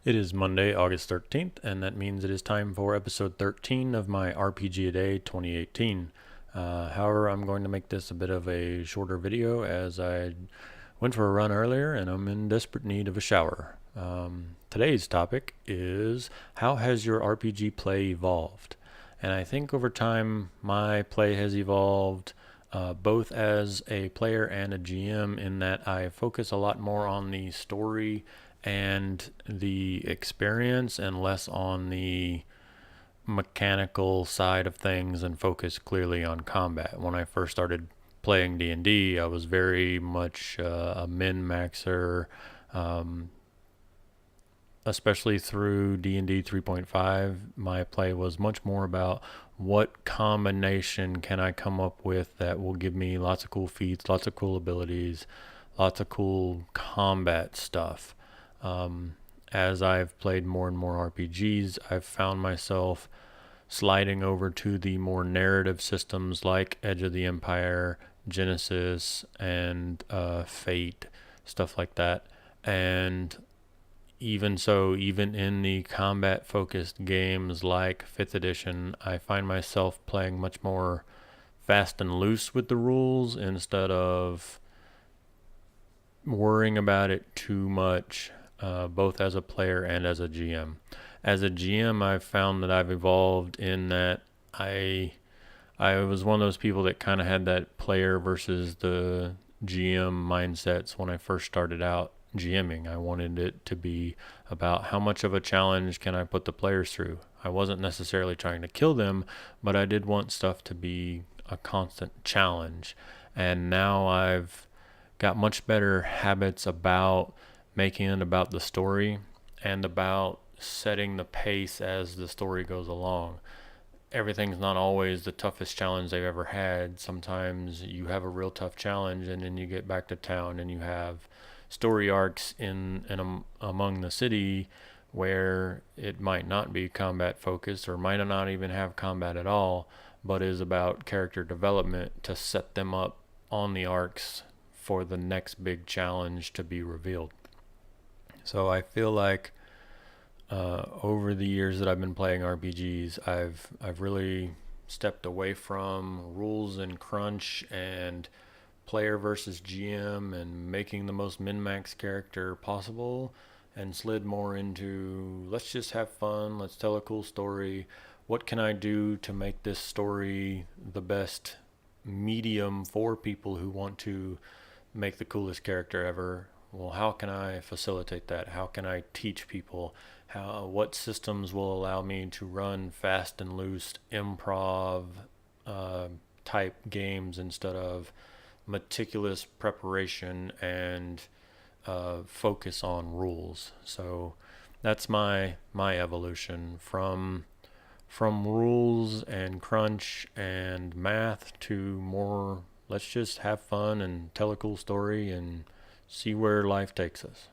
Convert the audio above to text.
It is Monday, August 13th, and that means it is time for episode 13 of my RPGaDay 2018. However, I'm going to make this a bit of a shorter video as I went for a run earlier and I'm in desperate need of a shower. Today's topic is how has your RPG play evolved? And I think over time my play has evolved both as a player and a GM in that I focus a lot more on the story and the experience and less on the mechanical side of things and focus clearly on combat. When I first started playing D&D, I was very much a min-maxer, especially through D&D 3.5. My play was much more about what combination can I come up with that will give me lots of cool feats, lots of cool abilities, lots of cool combat stuff. As I've played more and more RPGs, I've found myself sliding over to the more narrative systems like Edge of the Empire, Genesis, and Fate, stuff like that. And even in the combat focused games like 5th edition, I find myself playing much more fast and loose with the rules instead of worrying about it too much, both as a player and as a GM. As a GM, I've found that I've evolved in that I was one of those people that kind of had that player versus the GM mindsets when I first started out GMing. I wanted it to be about how much of a challenge can I put the players through. I wasn't necessarily trying to kill them, but I did want stuff to be a constant challenge. And now I've got much better habits about making it about the story and about setting the pace as the story goes along. Everything's not always the toughest challenge they've ever had. Sometimes you have a real tough challenge and then you get back to town and you have story arcs in among the city where it might not be combat focused or might not even have combat at all, but is about character development to set them up on the arcs for the next big challenge to be revealed. So I feel like over the years that I've been playing RPGs, I've really stepped away from rules and crunch and player versus GM and making the most min-max character possible and slid more into let's just have fun, let's tell a cool story. What can I do to make this story the best medium for people who want to make the coolest character ever? Well, how can I facilitate that? How can I teach people what systems will allow me to run fast and loose improv type games instead of meticulous preparation and focus on rules. So that's my evolution from rules and crunch and math to more let's just have fun and tell a cool story and see where life takes us.